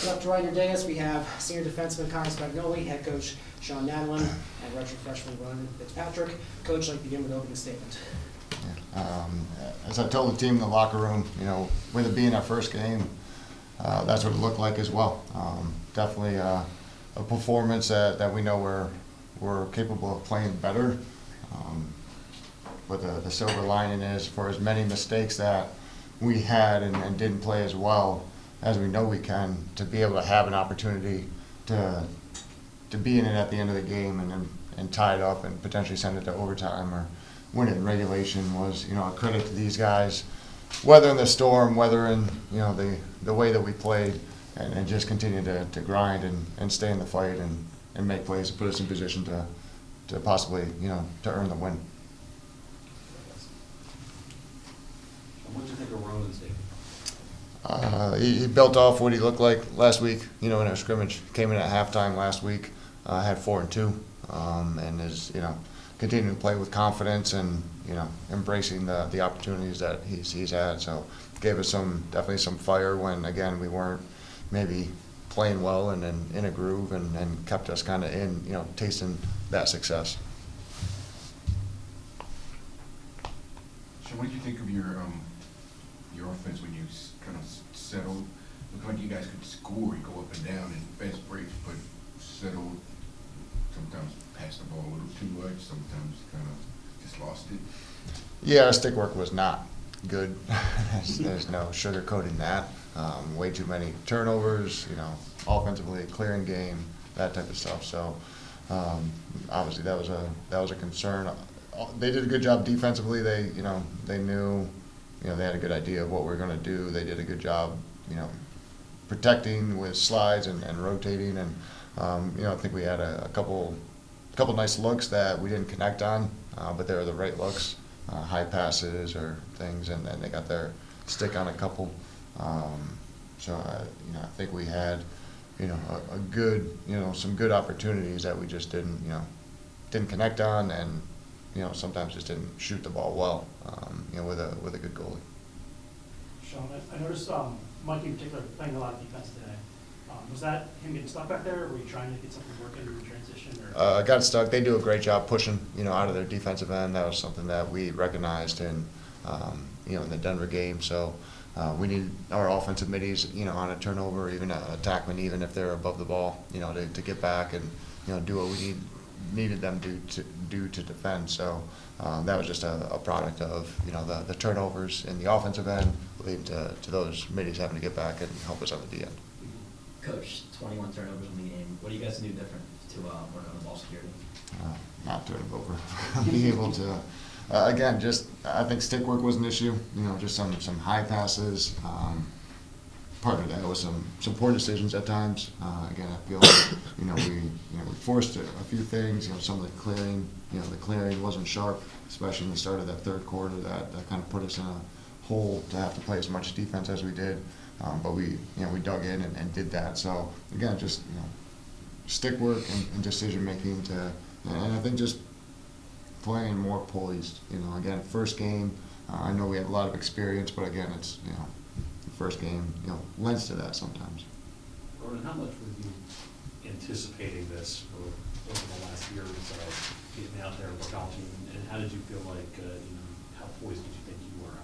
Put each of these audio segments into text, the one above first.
Left to right in your dais, we have senior defenseman Connor Spagnoli, head coach Sean Nadlin, and redshirt freshman Ronan Fitzpatrick. Coach, I'd like to begin with an opening statement. As I told the team in the locker room, with it being our first game, that's what it looked like as well. Definitely a performance that we know we're capable of playing better. But the silver lining is, for as many mistakes that we had and didn't play as well as we know we can, to be able to have an opportunity to be in it at the end of the game and tie it up and potentially send it to overtime or win it in regulation was, a credit to these guys, weathering the storm, weathering, the way that we played, and just continue to grind and stay in the fight and make plays to put us in position to possibly, to earn the win. What did you think of Ronan's game? He built off what he looked like last week, in our scrimmage. Came in at halftime last week, had 4 and 2, and is, continuing to play with confidence and, embracing the opportunities that he's had. So gave us definitely some fire when, again, we weren't maybe playing well and in a groove and kept us kind of in, tasting that success. So what did you think of your offense when you kind of settled? Looked like you guys could score, you go up and down in fast breaks, but settled, sometimes passed the ball a little too much, sometimes kind of just lost it. Yeah, our stick work was not good. There's no sugarcoating that. Way too many turnovers, offensively, clearing game, that type of stuff. So obviously that was a concern. They did a good job defensively. They knew, they had a good idea of what we were going to do. They did a good job, protecting with slides and rotating. And I think we had a couple nice looks that we didn't connect on, but they were the right looks, high passes or things, and they got their stick on a couple. So I think we had, a good, some good opportunities that we just didn't connect on, and sometimes just didn't shoot the ball well, with a good goalie. Sean, I noticed Mike in particular playing a lot of defense today. Was that him getting stuck back there, or were you trying to get something working in transition? Or? Got stuck. They do a great job pushing, out of their defensive end. That was something that we recognized in the Denver game. So we need our offensive middies, on a turnover, even attackmen, even if they're above the ball, to get back and do what we needed them to do to defend. So that was just a product of the turnovers in the offensive end, leading to those middies having to get back and help us on the D end. Coach, 21 turnovers in the game. What do you guys do different to work on the ball security? Not turn it over. Being able to, again, I think stick work was an issue. Just some high passes. Part of that was some poor decisions at times. Again, I feel we forced a few things. Some of the clearing wasn't sharp, especially in the start of that third quarter. That kind of put us in a hole to have to play as much defense as we did. But we dug in and did that. So again, just stick work and decision making and I think just playing more poised. Again, first game. I know we had a lot of experience, but again, it's the first game lends to that sometimes. Ronan, how much were you anticipating this over the last year or so, getting out there with college, and how did you feel like how poised did you think you were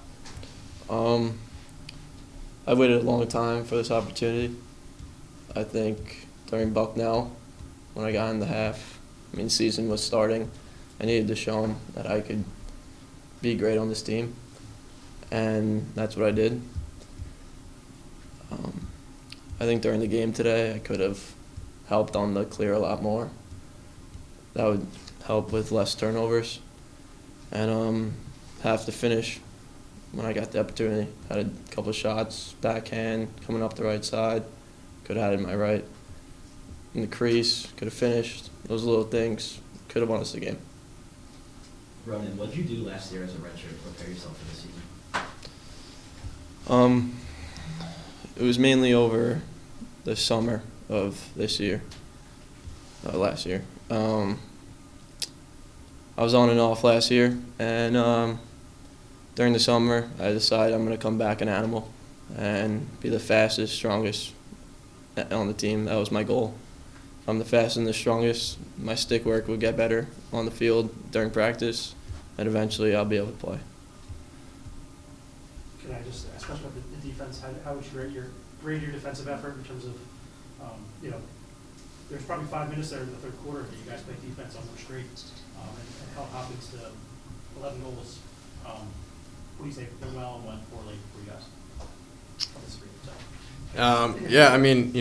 out there? I waited a long time for this opportunity. I think during Bucknell, when I got in the half, season was starting, I needed to show them that I could be great on this team, and that's what I did. I think during the game today, I could have helped on the clear a lot more. That would help with less turnovers, and have to finish. When I got the opportunity, had a couple of shots, backhand, coming up the right side, could have had it in my right. In the crease, could have finished. Those little things could have won us the game. Ronan, what did you do last year as a redshirt to prepare yourself for this season? It was mainly over the summer of this year, last year. I was on and off last year, and during the summer, I decided I'm going to come back an animal and be the fastest, strongest on the team. That was my goal. If I'm the fastest and the strongest, my stick work will get better on the field during practice, and eventually I'll be able to play. Can I just ask a question about the defense? How would you rate your defensive effort in terms of, there's probably 5 minutes there in the third quarter that you guys played defense almost straight and held Hopkins to 11 goals. What do you say went well and went poorly for you guys? Yeah, I mean,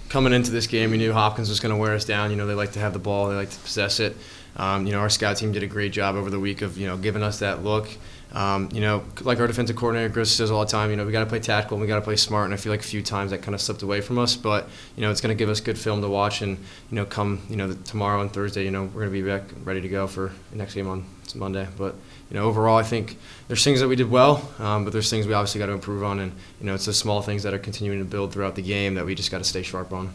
coming into this game, we knew Hopkins was going to wear us down. They like to have the ball, they like to possess it. Our scout team did a great job over the week of, giving us that look. Like our defensive coordinator, Chris, says all the time, we got to play tactical and we got to play smart. And I feel like a few times that kind of slipped away from us. But, it's going to give us good film to watch. And, come, tomorrow and Thursday, we're going to be back ready to go for the next game on Monday. But, overall, I think there's things that we did well, but there's things we obviously got to improve on. And, it's the small things that are continuing to build throughout the game that we just got to stay sharp on.